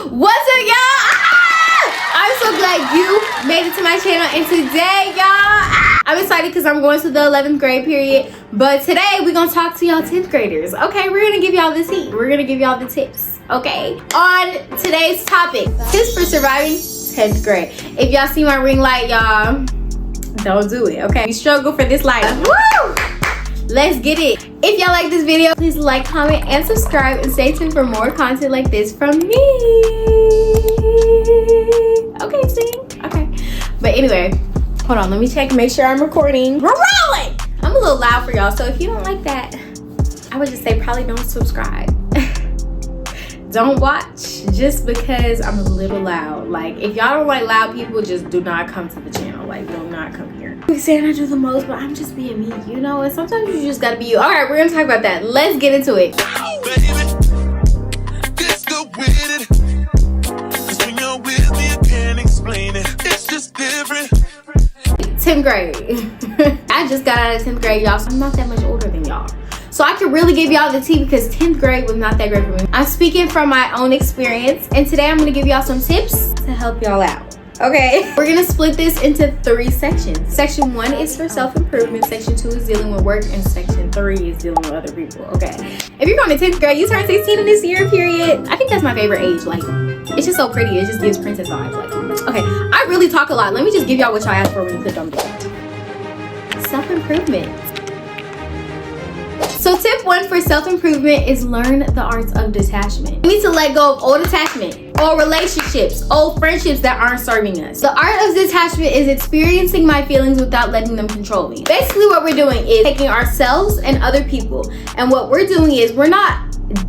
What's up, y'all? I'm so glad you made it to my channel, and today, y'all, I'm excited because I'm going to the 11th grade period. But today we're gonna talk to y'all 10th graders. Okay, we're gonna give y'all the tea. We're gonna give y'all the tips. Okay, on today's topic, tips for surviving 10th grade. If y'all see my ring light, y'all, don't do it. Okay, we struggle for this light. Woo! Let's get it. If y'all like this video, please like, comment, and subscribe, and stay tuned for more content like this from me. Okay, see? Okay. But anyway, hold on, let me check, make sure I'm recording. We're rolling! I'm a little loud for y'all, so if you don't like that, I would just say probably don't subscribe. Don't watch just because I'm a little loud. Like, if y'all don't like loud people, just do not come to the channel. Like, do not come here. We saying I do the most, but I'm just being me, you know? And sometimes you just gotta be you. All right, we're gonna talk about that. Let's get into it. Just go with it. 'Cause when you're with me, I can't explain it. It's just different. 10th grade. I just got out of 10th grade, y'all, so I'm not that much older than y'all. So I can really give y'all the tea because 10th grade was not that great for me. I'm speaking from my own experience, and today I'm gonna give y'all some tips to help y'all out. Okay, we're gonna split this into 3 sections. Section 1 is for self-improvement, section 2 is dealing with work, and section 3 is dealing with other people. Okay, if you're going to 10th grade, you turn 16 in this year period. I think that's my favorite age. Like, it's just so pretty. It just gives princess vibes. Like, okay, I really talk a lot. Let me just give y'all what y'all asked for when you clicked on the video. Self-improvement. So tip 1 for self-improvement is learn the arts of detachment. We need to let go of old attachment, old relationships, old friendships that aren't serving us. The art of detachment is experiencing my feelings without letting them control me. Basically what we're doing is taking ourselves and other people, and what we're doing is we're not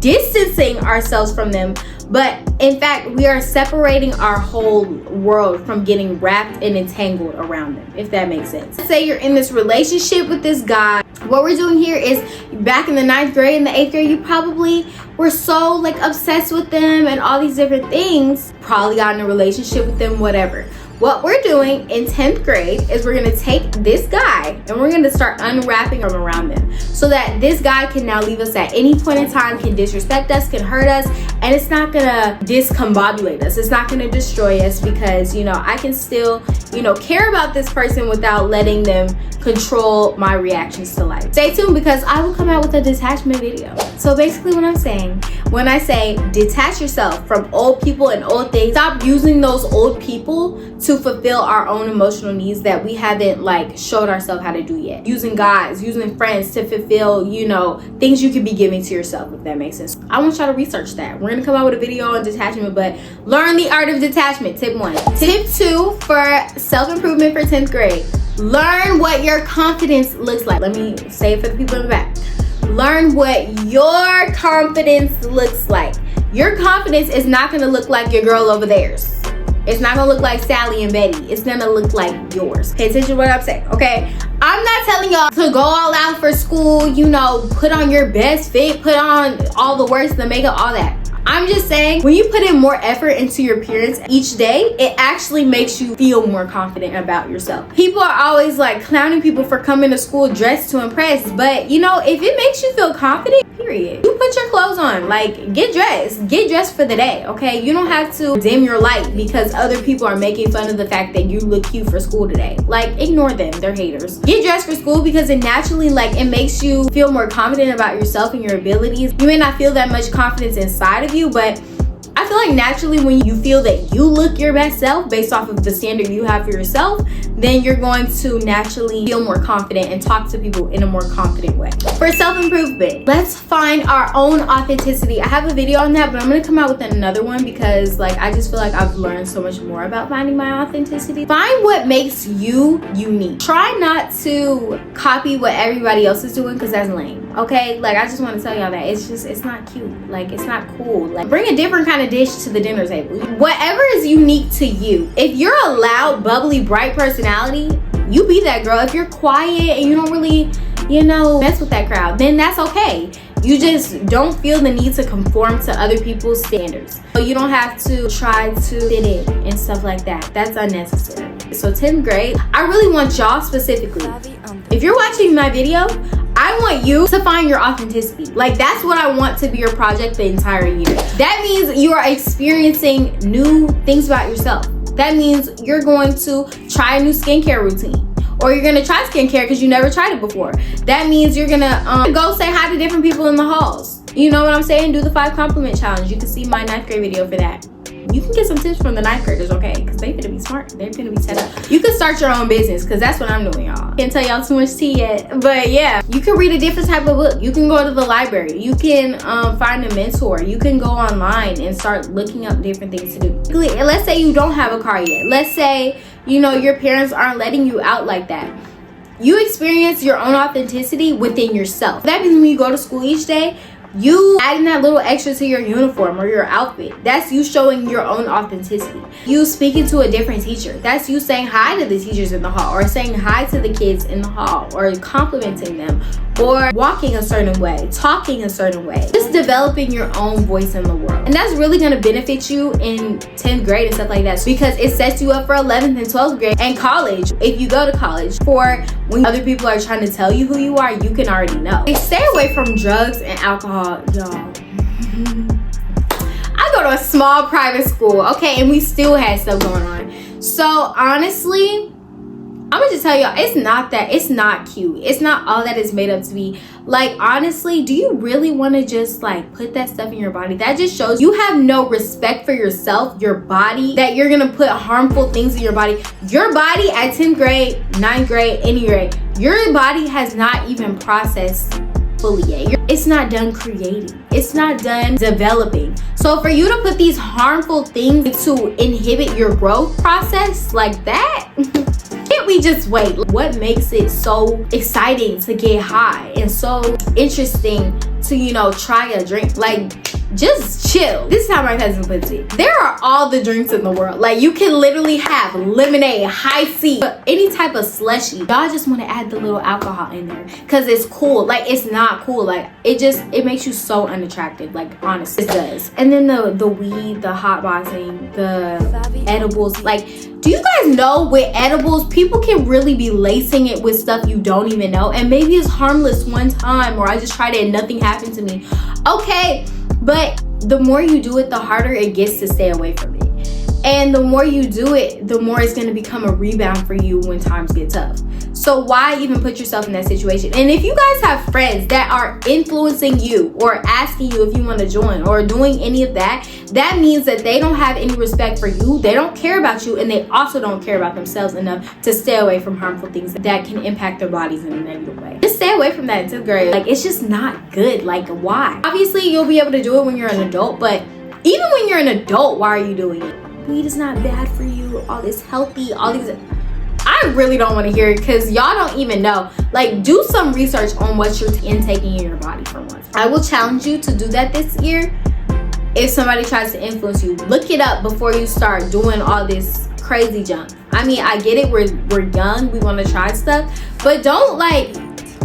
distancing ourselves from them, but in fact we are separating our whole world from getting wrapped and entangled around them, if that makes sense. Let's say you're in this relationship with this guy. What we're doing here is, back in the 9th grade and the 8th grade, you probably were so like obsessed with them and all these different things, probably got in a relationship with them, whatever. What we're doing in 10th grade is we're gonna take this guy and we're gonna start unwrapping him around them, so that this guy can now leave us at any point in time, can disrespect us, can hurt us, and it's not gonna discombobulate us. It's not gonna destroy us, because, you know, I can still, you know, care about this person without letting them control my reactions to life. Stay tuned, because I will come out with a detachment video. So basically what I'm saying, when I say detach yourself from old people and old things, stop using those old people to fulfill our own emotional needs that we haven't like showed ourselves how to do yet. Using guys, using friends to fulfill, you know, things you could be giving to yourself, if that makes sense. I want y'all to research that. We're gonna come out with a video on detachment, but learn the art of detachment, tip 1. Tip 2 for self-improvement for 10th grade. Learn what your confidence looks like. Let me say it for the people in the back. Learn what your confidence looks like. Your confidence is not gonna look like your girl over there's. It's not gonna look like Sally and Betty. It's gonna look like yours. Pay attention to what I'm saying, okay? I'm not telling y'all to go all out for school, you know, put on your best fit, put on all the works, the makeup, all that. I'm just saying, when you put in more effort into your appearance each day, it actually makes you feel more confident about yourself. People are always like clowning people for coming to school dressed to impress, but you know, if it makes you feel confident, period, you put your clothes on. Like, get dressed for the day, okay? You don't have to dim your light because other people are making fun of the fact that you look cute for school today. Like, ignore them, they're haters. Get dressed for school because it naturally, like, it makes you feel more confident about yourself and your abilities. You may not feel that much confidence inside of you, but I feel like naturally when you feel that you look your best self based off of the standard you have for yourself, then you're going to naturally feel more confident and talk to people in a more confident way. For self-improvement, let's find our own authenticity. I have a video on that, but I'm gonna come out with another one because like I just feel like I've learned so much more about finding my authenticity. Find what makes you unique. Try not to copy what everybody else is doing, because that's lame, okay? Like, I just want to tell y'all that it's not cute. Like, it's not cool. Like, bring a different kind of dish to the dinner table. Whatever is unique to you. If you're a loud, bubbly, bright personality, you be that girl. If you're quiet and you don't really, you know, mess with that crowd, then that's okay. You just don't feel the need to conform to other people's standards. So you don't have to try to fit in and stuff like that. That's unnecessary. So 10th grade, I really want y'all specifically, if you're watching my video, I want you to find your authenticity. Like, that's what I want to be your project the entire year. That means you are experiencing new things about yourself. That means you're going to try a new skincare routine. Or you're gonna try skincare because you never tried it before. That means you're gonna go say hi to different people in the halls. You know what I'm saying? Do the 5 compliment challenge. You can see my 9th grade video for that. You can get some tips from the 9th graders, okay? Because they finna be smart. They're finna be set up. You can start your own business because that's what I'm doing, y'all. Can't tell y'all too much tea yet. But yeah, you can read a different type of book. You can go to the library. You can find a mentor. You can go online and start looking up different things to do. Let's say you don't have a car yet. Let's say, you know, your parents aren't letting you out like that. You experience your own authenticity within yourself. That means when you go to school each day, you adding that little extra to your uniform or your outfit. That's you showing your own authenticity. You speaking to a different teacher. That's you saying hi to the teachers in the hall, or saying hi to the kids in the hall, or complimenting them, or walking a certain way, talking a certain way. Just developing your own voice in the world. And that's really going to benefit you in 10th grade and stuff like that, because it sets you up for 11th and 12th grade and college. If you go to college, for when other people are trying to tell you who you are, you can already know. Stay away from drugs and alcohol, y'all. I go to a small private school, okay, and we still had stuff going on. So honestly, I'm gonna just tell y'all, it's not cute. It's not all that it's made up to be. Like, honestly, do you really want to just like put that stuff in your body? That just shows you have no respect for yourself, your body, that you're gonna put harmful things in your body. Your body at 10th grade, 9th grade, any grade, your body has not even processed fully yet. It's not done creating. It's not done developing. So for you to put these harmful things to inhibit your growth process like that, can't we just wait? What makes it so exciting to get high and so interesting to, you know, try a drink? Like, just chill. This is how my cousin puts it. There are all the drinks in the world. Like, you can literally have lemonade, high C, any type of slushy. Y'all just want to add the little alcohol in there because it's cool. Like, it's not cool. Like, it makes you so unattractive. Like, honestly, it does. And then the weed, the hot boxing, the edibles. Like, do you guys know with edibles, people can really be lacing it with stuff you don't even know? And maybe it's harmless one time, or I just tried it and nothing happened to me. Okay. But the more you do it, the harder it gets to stay away from it. And the more you do it, the more it's going to become a rebound for you when times get tough. So why even put yourself in that situation? And if you guys have friends that are influencing you or asking you if you want to join or doing any of that, that means that they don't have any respect for you. They don't care about you, and they also don't care about themselves enough to stay away from harmful things that can impact their bodies in a negative way. Just stay away from that in 10th grade. Like, it's just not good. Like, why? Obviously, you'll be able to do it when you're an adult, but even when you're an adult, why are you doing it? Weed is not bad for you. All this healthy, all these... I really don't want to hear it because y'all don't even know. Like, do some research on what you're intaking in your body for once. I will challenge you to do that this year. If somebody tries to influence you, look it up before you start doing all this crazy junk. I mean, I get it. We're young. We want to try stuff. But don't, like,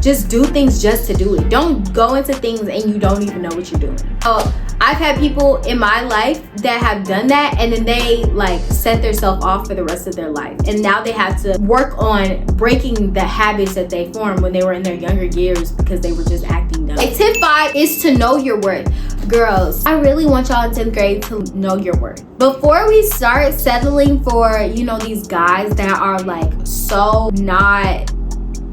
just do things just to do it. Don't go into things and you don't even know what you're doing. So I've had people in my life that have done that, and then they like set themselves off for the rest of their life, and now they have to work on breaking the habits that they formed when they were in their younger years because they were just acting dumb. Like, tip 5 is to know your worth. Girls, I really want y'all in 10th grade to know your worth. Before we start settling for, you know, these guys that are like so not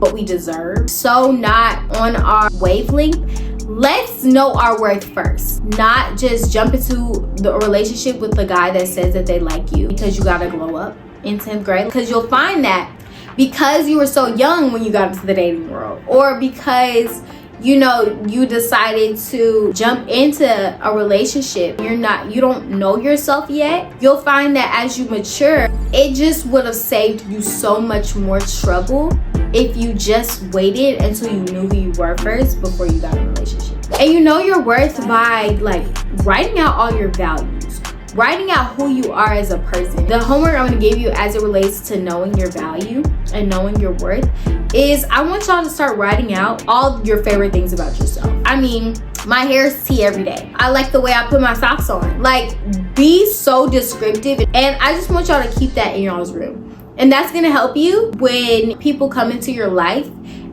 what we deserve, so not on our wavelength, let's know our worth first. Not just jump into the relationship with the guy that says that they like you because you gotta glow up in 10th grade. Because you'll find that because you were so young when you got into the dating world, or because, you know, you decided to jump into a relationship, you don't know yourself yet, you'll find that as you mature, it just would have saved you so much more trouble if you just waited until you knew who you were first before you got in a relationship. And you know your worth by like writing out all your values, writing out who you are as a person. The homework I'm gonna give you as it relates to knowing your value and knowing your worth is I want y'all to start writing out all your favorite things about yourself. I mean, my hair is tea every day. I like the way I put my socks on. Like, be so descriptive. And I just want y'all to keep that in y'all's room. And that's gonna help you when people come into your life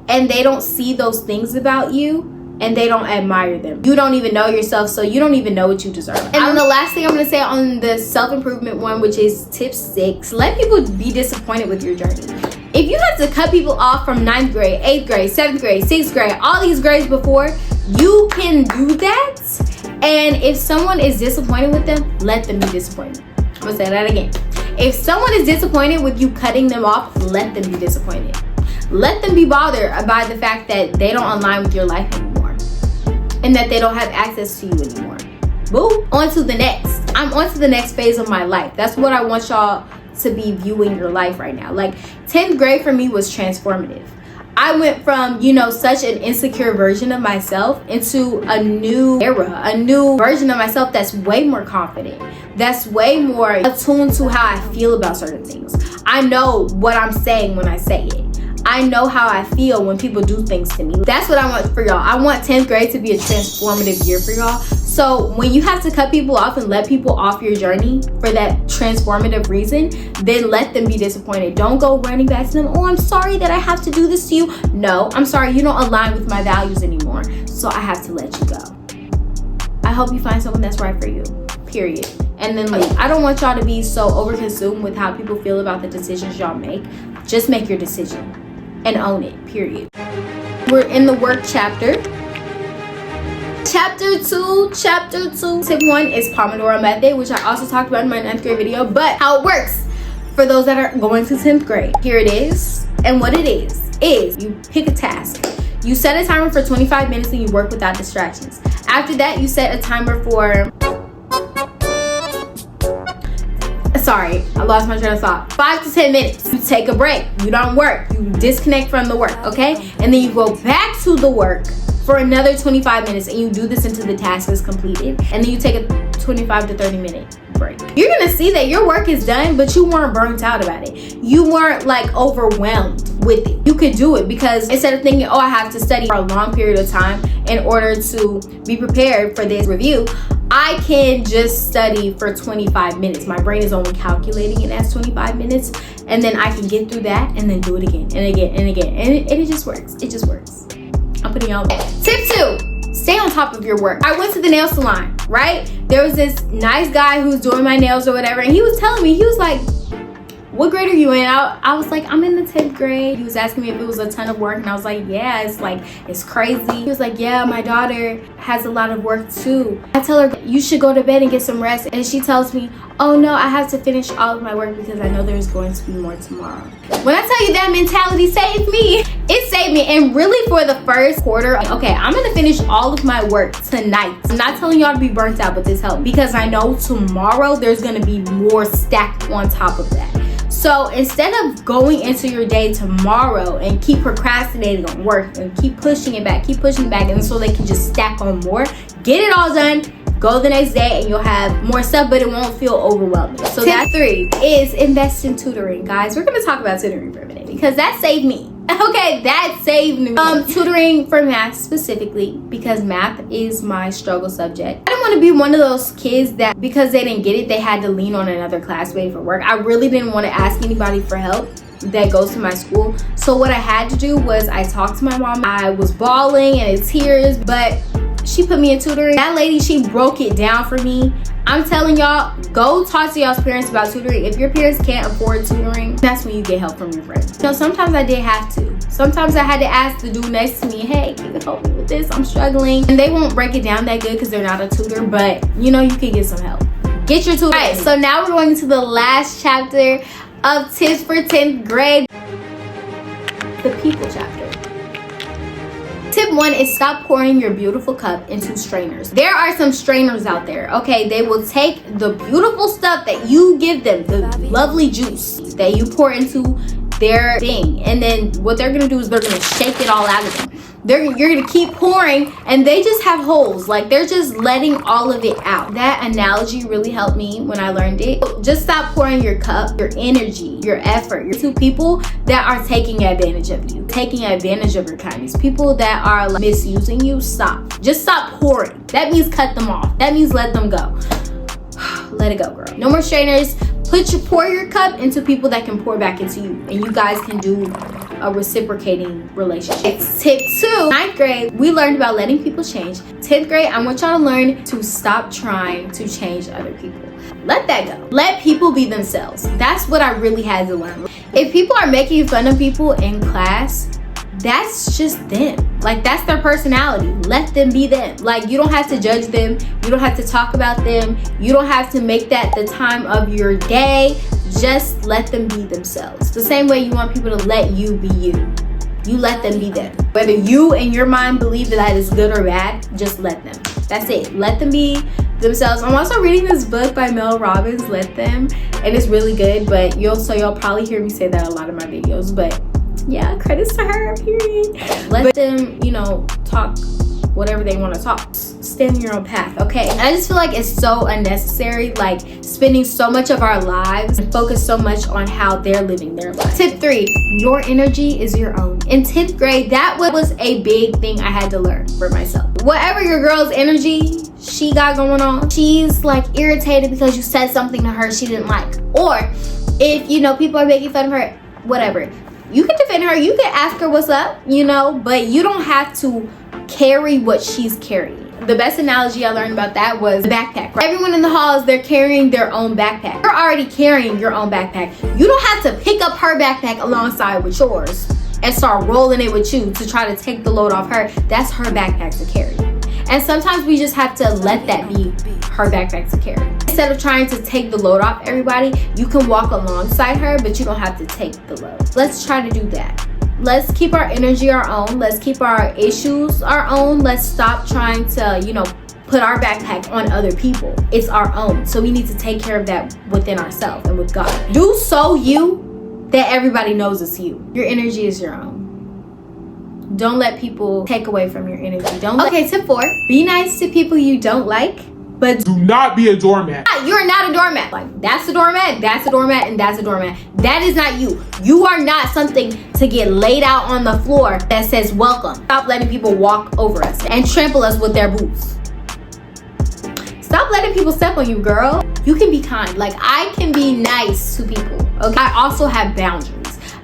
and they don't see those things about you, and they don't admire them. You don't even know yourself, so you don't even know what you deserve. And then the last thing I'm gonna say on the self-improvement one, which is tip 6, let people be disappointed with your journey. If you have to cut people off from 9th grade, 8th grade, 7th grade, 6th grade, all these grades before, you can do that. And if someone is disappointed with them, let them be disappointed. I'm gonna say that again. If someone is disappointed with you cutting them off, let them be disappointed. Let them be bothered by the fact that they don't align with your life anymore and that they don't have access to you anymore. Boo. On to the next. I'm on to the next phase of my life. That's what I want y'all to be viewing your life right now. Like 10th grade for me was transformative. I went from, such an insecure version of myself into a new era, a new version of myself that's way more confident, that's way more attuned to how I feel about certain things. I know what I'm saying when I say it. I know how I feel when people do things to me. That's what I want for y'all. I want 10th grade to be a transformative year for y'all. So when you have to cut people off and let people off your journey for that transformative reason, then let them be disappointed. Don't go running back to them. Oh, I'm sorry that I have to do this to you. No, I'm sorry, you don't align with my values anymore, so I have to let you go. I hope you find someone that's right for you, period. And then leave. I don't want y'all to be so overconsumed with how people feel about the decisions y'all make. Just make your decision and own it, period. We're in the work chapter. Chapter 2. Tip 1 is Pomodoro method, which I also talked about in my 9th grade video, but how it works for those that are going to 10th grade. Here it is. And what it is you pick a task. You set a timer for 25 minutes and you work without distractions. After that, you set a timer for... Sorry, I lost my train of thought. 5 to 10 minutes. You take a break. You don't work. You disconnect from the work, okay? And then you go back to the work for another 25 minutes and you do this until the task is completed. And then you take a 25 to 30 minute break. You're gonna see that your work is done, but you weren't burnt out about it. You weren't like overwhelmed with it. You could do it because instead of thinking, oh, I have to study for a long period of time in order to be prepared for this review, I can just study for 25 minutes. My brain is only calculating it as 25 minutes, and then I can get through that and then do it again and again and again. And it just works. It just works. I'm putting y'all on. Tip 2, stay on top of your work. I went to the nail salon, right? There was this nice guy who was doing my nails or whatever, and he was telling me, he was like, what grade are you in? I was like, I'm in the 10th grade. He was asking me if it was a ton of work, and I was like, yeah, it's crazy. He was like, yeah, my daughter has a lot of work too. I tell her, you should go to bed and get some rest. And she tells me, oh no, I have to finish all of my work because I know there's going to be more tomorrow. When I tell you that mentality saved me, it saved me. And really for the first quarter, okay, I'm gonna finish all of my work tonight. I'm not telling y'all to be burnt out, but this helped because I know tomorrow there's gonna be more stacked on top of that. So instead of going into your day tomorrow and keep procrastinating on work and keep pushing it back, and so they can just stack on more, get it all done, go the next day, and you'll have more stuff, but it won't feel overwhelming. So tip 3 is invest in tutoring, guys. We're gonna talk about tutoring for a minute because that saved me. Okay, that saved me. Tutoring for math specifically because math is my struggle subject. I didn't want to be one of those kids that because they didn't get it, they had to lean on another classmate for work. I really didn't want to ask anybody for help that goes to my school. So what I had to do was I talked to my mom. I was bawling and in tears, but she put me in tutoring. That lady, she broke it down for me. I'm telling y'all, go talk to y'all's parents about tutoring. If your parents can't afford tutoring, that's when you get help from your friends. So sometimes I did have to. Sometimes I had to ask the dude next to me, hey, can you help me with this? I'm struggling. And they won't break it down that good because they're not a tutor, but you know, you can get some help. Get your tutor. All right, so now we're going to the last chapter of tips for 10th grade, the people chapter. Tip 1 is stop pouring your beautiful cup into strainers. There are some strainers out there, okay? They will take the beautiful stuff that you give them, the lovely juice that you pour into their thing, and then what they're gonna do is they're gonna shake it all out of them. You're gonna keep pouring and they just have holes, like they're just letting all of it out. That analogy really helped me when I learned it. Just stop pouring your cup, your energy, your effort to people that are taking advantage of you, taking advantage of your kindness, people that are like, misusing you. Stop. Just stop pouring. That means cut them off. That means let them go. Let it go, girl. No more strainers. Pour your cup into people that can pour back into you, and you guys can do a reciprocating relationship. It's tip 2. Ninth grade, we learned about letting people change. 10th grade, I want y'all to learn to stop trying to change other people. Let that go. Let people be themselves. That's what I really had to learn. If people are making fun of people in class, that's just them. Like, that's their personality. Let them be them. Like, you don't have to judge them. You don't have to talk about them. You don't have to make that the time of your day. Just let them be themselves. The same way you want people to let you be you. You let them be them. Whether you in your mind believe that is good or bad, just let them. That's it. Let them be themselves. I'm also reading this book by Mel Robbins, Let Them, and it's really good, but you'll probably hear me say that a lot of my videos, but yeah, credits to her, period. Let them, talk whatever they want to talk. Stand in your own path, okay? I just feel like it's so unnecessary, like spending so much of our lives and focus so much on how they're living their life. Tip 3, your energy is your own. In 10th grade, that was a big thing I had to learn for myself. Whatever your girl's energy she got going on, she's like irritated because you said something to her she didn't like. Or if, people are making fun of her, whatever. You can defend her, you can ask her what's up, but you don't have to carry what she's carrying. The best analogy I learned about that was the backpack. Right? Everyone in the halls, they're carrying their own backpack. You're already carrying your own backpack. You don't have to pick up her backpack alongside with yours and start rolling it with you to try to take the load off her. That's her backpack to carry. And sometimes we just have to let that be her backpack to carry. Instead of trying to take the load off everybody, you can walk alongside her, but you don't have to take the load. Let's try to do that. Let's keep our energy our own. Let's keep our issues our own. Let's stop trying to, put our backpack on other people. It's our own. So we need to take care of that within ourselves and with God. Do so you that everybody knows it's you. Your energy is your own. Don't let people take away from your energy. Okay, tip 4. Be nice to people you don't like, but do not be a doormat. You're not a doormat. Like, that's a doormat, that's a doormat, and that's a doormat. That is not you. You are not something to get laid out on the floor that says welcome. Stop letting people walk over us and trample us with their boots. Stop letting people step on you, girl. You can be kind. Like, I can be nice to people, okay? I also have boundaries.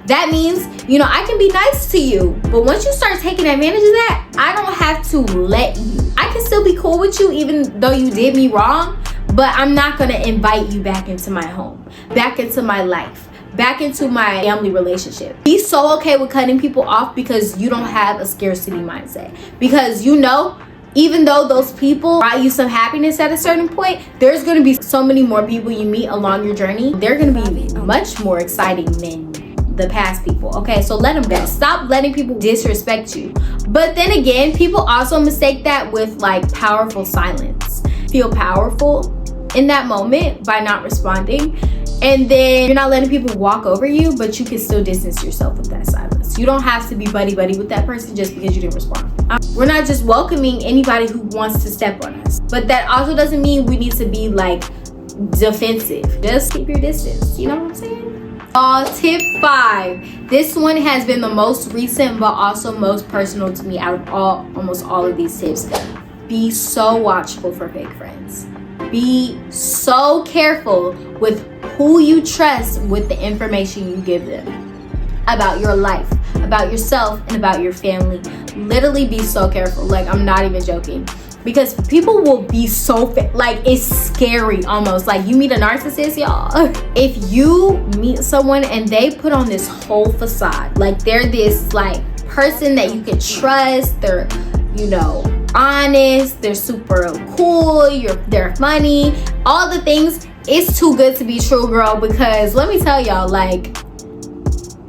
That means, I can be nice to you, but once you start taking advantage of that, I don't have to let you. I can still be cool with you even though you did me wrong, but I'm not gonna invite you back into my home, back into my life, back into my family relationship. Be so okay with cutting people off because you don't have a scarcity mindset. Because even though those people brought you some happiness at a certain point, there's gonna be so many more people you meet along your journey. They're gonna be much more exciting than the past people, okay? So let them go. Stop letting people disrespect you. But then again, people also mistake that with like powerful silence. Feel powerful in that moment by not responding, and then you're not letting people walk over you, but you can still distance yourself with that silence. You don't have to be buddy-buddy with that person just because you didn't respond. We're not just welcoming anybody who wants to step on us, but that also doesn't mean we need to be like defensive. Just keep your distance, you know what I'm saying? Tip 5. This one has been the most recent but also most personal to me out of almost all of these tips. Be so watchful for fake friends. Be so careful with who you trust with the information you give them about your life, about yourself, and about your family. Literally be so careful. Like, I'm not even joking. Because people will be so like, it's scary almost. Like, you meet a narcissist, y'all. If you meet someone and they put on this whole facade, like they're this like person that you can trust, they're honest, they're super cool, they're funny, all the things, it's too good to be true, girl. Because let me tell y'all, like,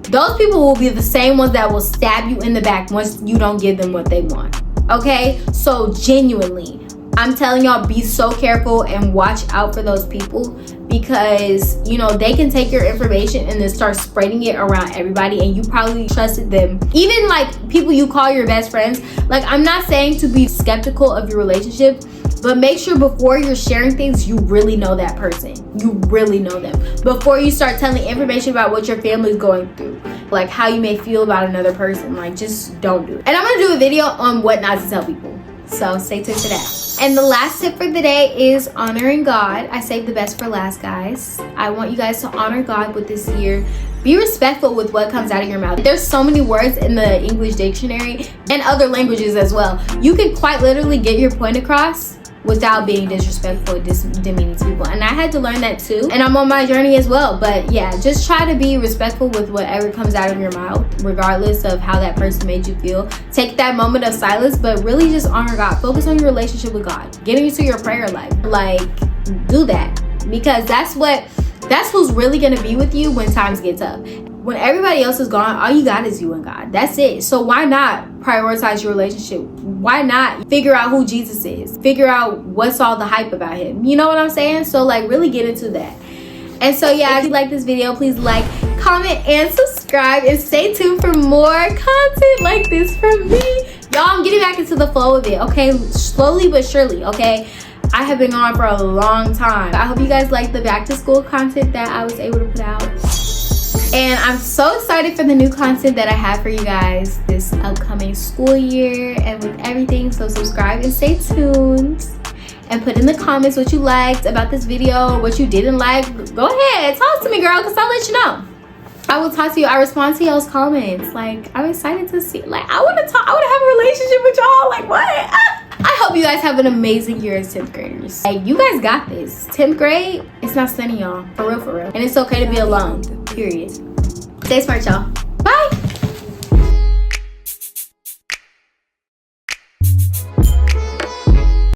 those people will be the same ones that will stab you in the back once you don't give them what they want. Okay, so genuinely, I'm telling y'all, be so careful and watch out for those people, because they can take your information and then start spreading it around everybody, and you probably trusted them. Even like people you call your best friends. Like, I'm not saying to be skeptical of your relationship, but make sure before you're sharing things, you really know that person. You really know them before you start telling information about what your family's going through, like how you may feel about another person. Like, just don't do it. And I'm gonna do a video on what not to tell people, so stay tuned to that. And the last tip for the day is honoring God. I saved the best for last, guys. I want you guys to honor God with this year. Be respectful with what comes out of your mouth. There's so many words in the English dictionary and other languages as well. You can quite literally get your point across without being disrespectful or demeaning to people. And I had to learn that too. And I'm on my journey as well. But yeah, just try to be respectful with whatever comes out of your mouth, regardless of how that person made you feel. Take that moment of silence, but really just honor God. Focus on your relationship with God. Get into your prayer life. Like, do that. Because that's who's really gonna be with you when times get tough. When everybody else is gone, all you got is you and God. That's it. So why not prioritize your relationship? Why not figure out who Jesus is? Figure out what's all the hype about him. You know what I'm saying? So like really get into that. And so yeah, if you like this video, please like, comment, and subscribe. And stay tuned for more content like this from me. Y'all, I'm getting back into the flow of it, okay? Slowly but surely, okay? I have been on for a long time. I hope you guys like the back to school content that I was able to put out. And I'm so excited for the new content that I have for you guys this upcoming school year and with everything. So subscribe and stay tuned. And put in the comments what you liked about this video, what you didn't like. Go ahead, talk to me, girl, because I'll let you know. I will talk to you. I respond to y'all's comments. Like, I'm excited to see. Like, I want to talk. I want to have a relationship with y'all. Like, what? I hope you guys have an amazing year as 10th graders. Like, you guys got this. 10th grade, it's not stunning, y'all. For real, for real. And it's okay to be alone. Period. Stay smart, y'all.